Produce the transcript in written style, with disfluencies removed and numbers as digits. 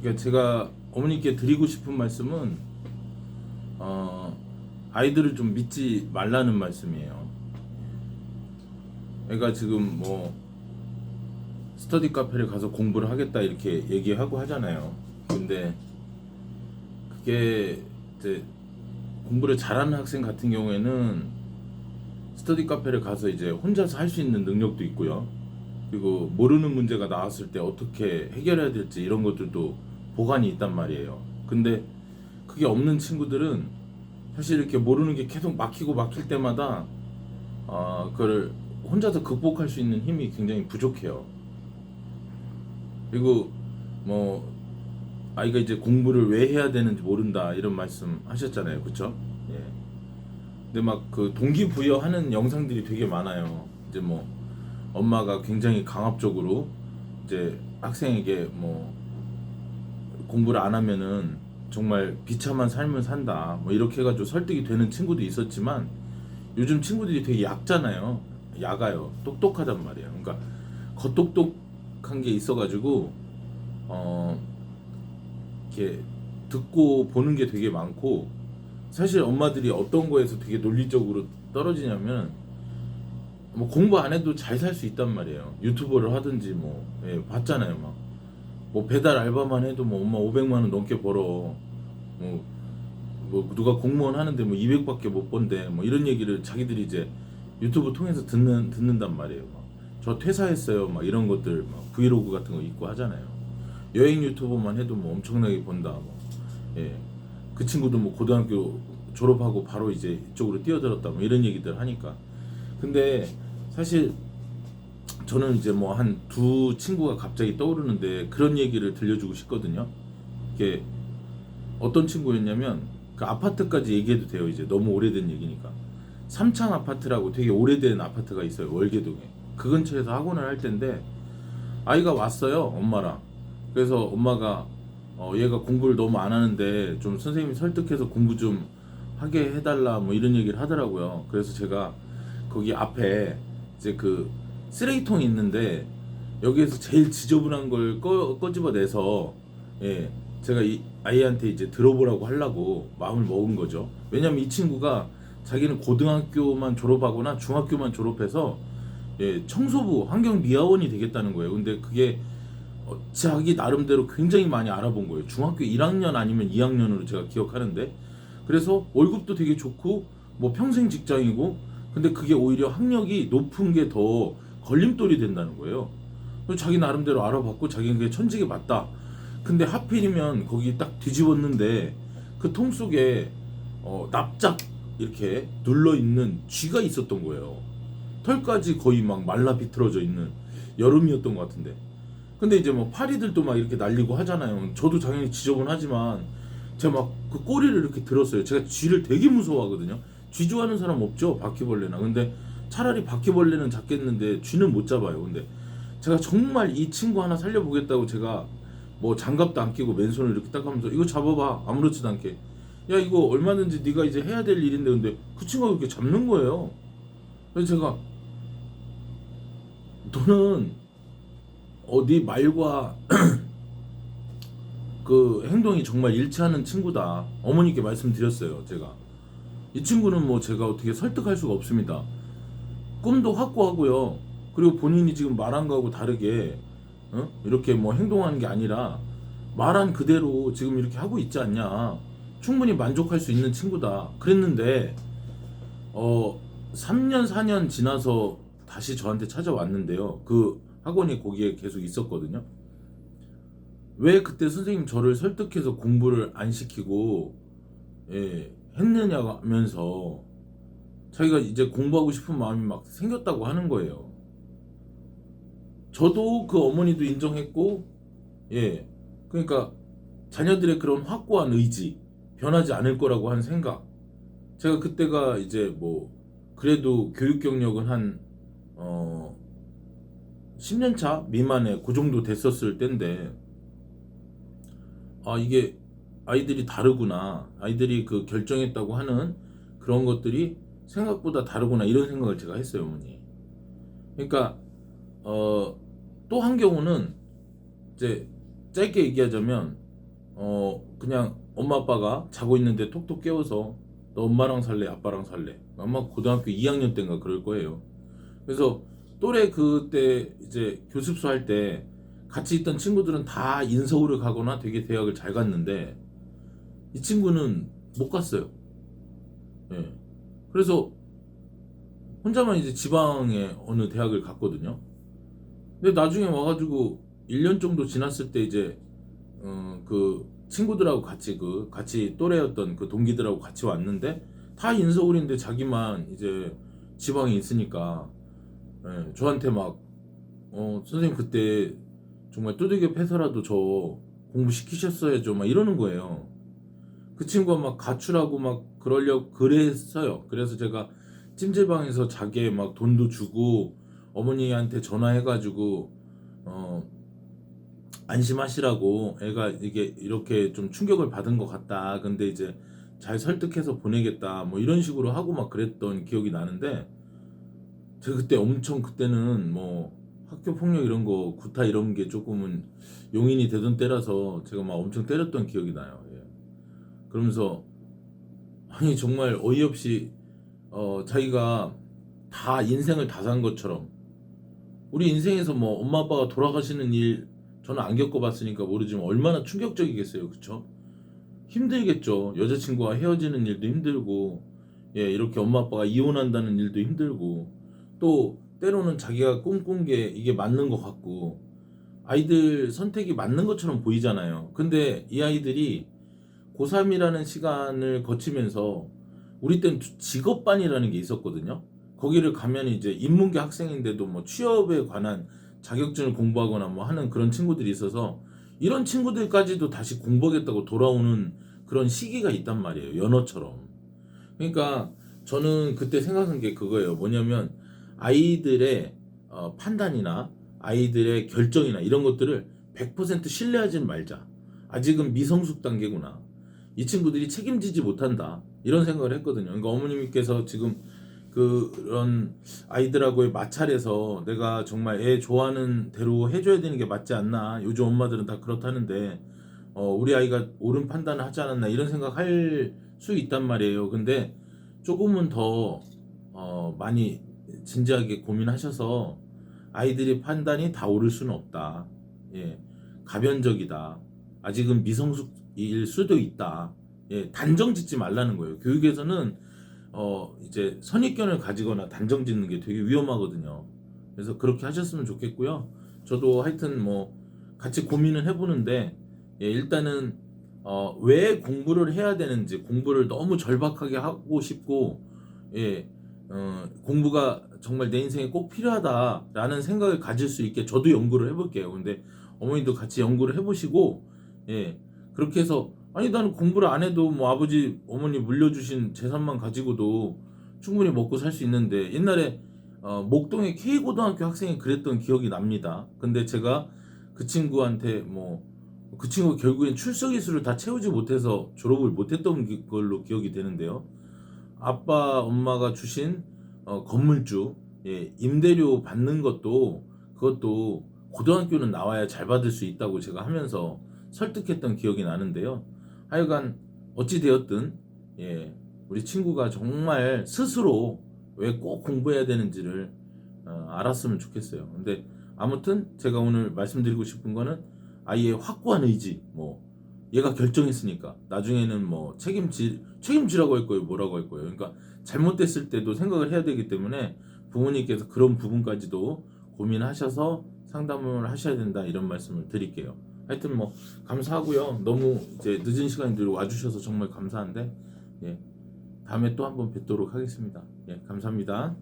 그러니까 제가 어머니께 드리고 싶은 말씀은 아이들을 좀 믿지 말라는 말씀이에요. 애가 지금 뭐 스터디 카페를 가서 공부를 하겠다 이렇게 얘기하고 하잖아요. 근데 그게 이제 공부를 잘하는 학생 같은 경우에는 스터디 카페를 가서 이제 혼자서 할 수 있는 능력도 있고요. 그리고 모르는 문제가 나왔을 때 어떻게 해결해야 될지 이런 것들도 보관이 있단 말이에요. 근데 그게 없는 친구들은 사실 이렇게 모르는 게 계속 막히고 막힐 때마다 그걸 혼자서 극복할 수 있는 힘이 굉장히 부족해요. 그리고 뭐 아이가 이제 공부를 왜 해야 되는지 모른다 이런 말씀 하셨잖아요. 그쵸? 예. 근데 막 그 동기부여하는 영상들이 되게 많아요. 이제 뭐 엄마가 굉장히 강압적으로 이제 학생에게 뭐 공부를 안 하면은 정말 비참한 삶을 산다 뭐 이렇게 해가지고 설득이 되는 친구도 있었지만 요즘 친구들이 되게 얕잖아요. 얕아요. 똑똑하단 말이에요. 그러니까 겉똑똑한 게 있어가지고 어 이렇게 듣고 보는 게 되게 많고, 사실 엄마들이 어떤 거에서 되게 논리적으로 떨어지냐면 뭐 공부 안 해도 잘 살 수 있단 말이에요. 유튜버를 하든지 뭐 봤잖아요. 막 뭐 배달 알바만 해도 뭐 엄마 500만 원 넘게 벌어. 뭐, 뭐 누가 공무원 하는데 뭐 200밖에 못 번대. 뭐 이런 얘기를 자기들이 이제 유튜브 통해서 듣는단 말이에요. 막 저 퇴사했어요. 막 이런 것들 막 브이로그 같은 거 있고 하잖아요. 여행 유튜버만 해도 뭐 엄청나게 번다. 뭐. 예. 그 친구도 뭐 고등학교 졸업하고 바로 이제 이쪽으로 뛰어들었다. 뭐 이런 얘기들 하니까. 근데 사실 저는 이제 뭐 한 두 친구가 갑자기 떠오르는데 그런 얘기를 들려주고 싶거든요. 이게 어떤 친구였냐면 그 아파트까지 얘기해도 돼요. 이제 너무 오래된 얘기니까. 삼창 아파트라고 되게 오래된 아파트가 있어요. 월계동에. 그 근처에서 학원을 할 텐데 아이가 왔어요. 엄마랑. 그래서 엄마가 얘가 공부를 너무 안 하는데 좀 선생님이 설득해서 공부 좀 하게 해달라 뭐 이런 얘기를 하더라고요. 그래서 제가 거기 앞에 이제 그 쓰레기통이 있는데 여기에서 제일 지저분한 걸 꺼집어내서 예 제가 이 아이한테 이제 들어보라고 하려고 마음을 먹은 거죠. 왜냐면 이 친구가 자기는 고등학교만 졸업하거나 중학교만 졸업해서 청소부 환경미화원이 되겠다는 거예요. 근데 그게 자기 나름대로 굉장히 많이 알아본 거예요. 중학교 1학년 아니면 2학년으로 제가 기억하는데, 그래서 월급도 되게 좋고 뭐 평생 직장이고, 근데 그게 오히려 학력이 높은 게 더 걸림돌이 된다는 거예요. 그래서 자기 나름대로 알아봤고 자기는 그게 천직에 맞다. 근데 하필이면 거기 딱 뒤집었는데 그 통 속에 납작 이렇게 눌러 있는 쥐가 있었던 거예요. 털까지 거의 막 말라 비틀어져 있는, 여름이었던 것 같은데. 근데 이제 뭐 파리들도 막 이렇게 날리고 하잖아요. 저도 당연히 지저분하지만 제가 막 그 꼬리를 이렇게 들었어요. 제가 쥐를 되게 무서워하거든요. 쥐 좋아하는 사람 없죠? 바퀴벌레나. 근데 차라리 바퀴벌레는 잡겠는데 쥐는 못 잡아요. 근데 제가 정말 이 친구 하나 살려보겠다고 제가 뭐 장갑도 안 끼고 맨손을 이렇게 딱 하면서 이거 잡아봐. 아무렇지도 않게. 야 이거 얼마든지 네가 이제 해야 될 일인데, 근데 그 친구가 이렇게 잡는 거예요. 그래서 제가 너는 네 말과 그 행동이 정말 일치하는 친구다. 어머니께 말씀드렸어요. 제가 이 친구는 뭐 제가 어떻게 설득할 수가 없습니다. 꿈도 확고하고요. 그리고 본인이 지금 말한 거하고 다르게 이렇게 뭐 행동하는 게 아니라 말한 그대로 지금 이렇게 하고 있지 않냐. 충분히 만족할 수 있는 친구다. 그랬는데 3년 4년 지나서 다시 저한테 찾아왔는데요. 그 학원이 거기에 계속 있었거든요. 왜 그때 선생님 저를 설득해서 공부를 안 시키고 했느냐면서 자기가 이제 공부하고 싶은 마음이 막 생겼다고 하는 거예요. 저도 그 어머니도 인정했고, 그러니까 자녀들의 그런 확고한 의지, 변하지 않을 거라고 하는 생각. 제가 그때가 이제 뭐 그래도 교육 경력은 한 10년 차 미만에 그 정도 됐었을 때인데, 이게 아이들이 다르구나. 아이들이 그 결정했다고 하는 그런 것들이 생각보다 다르구나. 이런 생각을 제가 했어요, 어머니. 그러니까 또 한 경우는 이제 짧게 얘기하자면 그냥 엄마 아빠가 자고 있는데 톡톡 깨워서 너 엄마랑 살래 아빠랑 살래, 아마 고등학교 2학년 때인가 그럴 거예요. 그래서 또래 그때 이제 교습소 할 때 같이 있던 친구들은 다 인서울을 가거나 되게 대학을 잘 갔는데 이 친구는 못 갔어요. 예. 그래서 혼자만 이제 지방에 어느 대학을 갔거든요. 근데 나중에 와가지고 1년 정도 지났을 때 이제 그 친구들하고 같이 같이 또래였던 그 동기들하고 같이 왔는데 다 인서울인데 자기만 이제 지방에 있으니까, 예, 저한테 막 선생님 그때 정말 두들겨 패서라도 저 공부 시키셨어야죠 막 이러는 거예요. 그 친구가 막 가출하고 막 그러려고 그랬어요. 그래서 제가 찜질방에서 자기의 막 돈도 주고 어머니한테 전화해가지고 어 안심하시라고, 애가 이게 이렇게 좀 충격을 받은 것 같다, 근데 이제 잘 설득해서 보내겠다 뭐 이런 식으로 하고 막 그랬던 기억이 나는데, 제가 그때 엄청, 그때는 뭐 학교 폭력 이런 거 구타 이런 게 조금은 용인이 되던 때라서 제가 막 엄청 때렸던 기억이 나요. 예. 그러면서 아니 정말 어이없이 자기가 다 인생을 다 산 것처럼, 우리 인생에서 뭐 엄마 아빠가 돌아가시는 일 저는 안 겪어봤으니까 모르지만 얼마나 충격적이겠어요, 그쵸? 힘들겠죠. 여자친구와 헤어지는 일도 힘들고, 예, 이렇게 엄마 아빠가 이혼한다는 일도 힘들고, 또 때로는 자기가 꿈꾼 게 이게 맞는 것 같고, 아이들 선택이 맞는 것처럼 보이잖아요. 근데 이 아이들이 고3이라는 시간을 거치면서, 우리 땐 직업반이라는 게 있었거든요. 거기를 가면 이제 인문계 학생인데도 뭐 취업에 관한 자격증을 공부하거나 뭐 하는 그런 친구들이 있어서, 이런 친구들까지도 다시 공부하겠다고 돌아오는 그런 시기가 있단 말이에요. 연어처럼. 그러니까 저는 그때 생각한 게 그거예요. 뭐냐면 아이들의 판단이나 아이들의 결정이나 이런 것들을 100% 신뢰하지 말자. 아직은 미성숙 단계구나. 이 친구들이 책임지지 못한다. 이런 생각을 했거든요. 그러니까 어머님께서 지금 그런 아이들하고의 마찰에서 내가 정말 애 좋아하는 대로 해줘야 되는 게 맞지 않나. 요즘 엄마들은 다 그렇다는데 우리 아이가 옳은 판단을 하지 않았나 이런 생각할 수 있단 말이에요. 근데 조금은 더 많이 진지하게 고민하셔서 아이들의 판단이 다 옳을 수는 없다. 예, 가변적이다. 아직은 미성숙일 수도 있다. 예, 단정 짓지 말라는 거예요. 교육에서는 이제 선입견을 가지거나 단정 짓는 게 되게 위험하거든요. 그래서 그렇게 하셨으면 좋겠고요. 저도 하여튼 뭐 같이 고민을 해보는데, 예, 일단은 왜 공부를 해야 되는지, 공부를 너무 절박하게 하고 싶고, 예, 공부가 정말 내 인생에 꼭 필요하다라는 생각을 가질 수 있게 저도 연구를 해볼게요. 근데 어머니도 같이 연구를 해보시고, 예, 그렇게 해서 아니 나는 공부를 안 해도 뭐 아버지 어머니 물려주신 재산만 가지고도 충분히 먹고 살 수 있는데, 옛날에 목동의 K고등학교 학생이 그랬던 기억이 납니다. 근데 제가 그 친구한테 뭐 그 친구 결국엔 출석 일수를 다 채우지 못해서 졸업을 못했던 걸로 기억이 되는데요. 아빠 엄마가 주신 건물주, 예, 임대료 받는 것도, 그것도 고등학교는 나와야 잘 받을 수 있다고 제가 하면서 설득했던 기억이 나는데요. 하여간 어찌 되었든, 예, 우리 친구가 정말 스스로 왜 꼭 공부해야 되는지를 알았으면 좋겠어요. 근데 아무튼 제가 오늘 말씀드리고 싶은 거는 아이의 확고한 의지, 뭐 얘가 결정했으니까 나중에는 뭐 책임지라고 할 거예요, 뭐라고 할 거예요. 그러니까 잘못됐을 때도 생각을 해야 되기 때문에 부모님께서 그런 부분까지도 고민하셔서 상담을 하셔야 된다, 이런 말씀을 드릴게요. 하여튼 뭐 감사하고요. 너무 이제 늦은 시간에 와주셔서 정말 감사한데, 예, 다음에 또 한번 뵙도록 하겠습니다. 예, 감사합니다.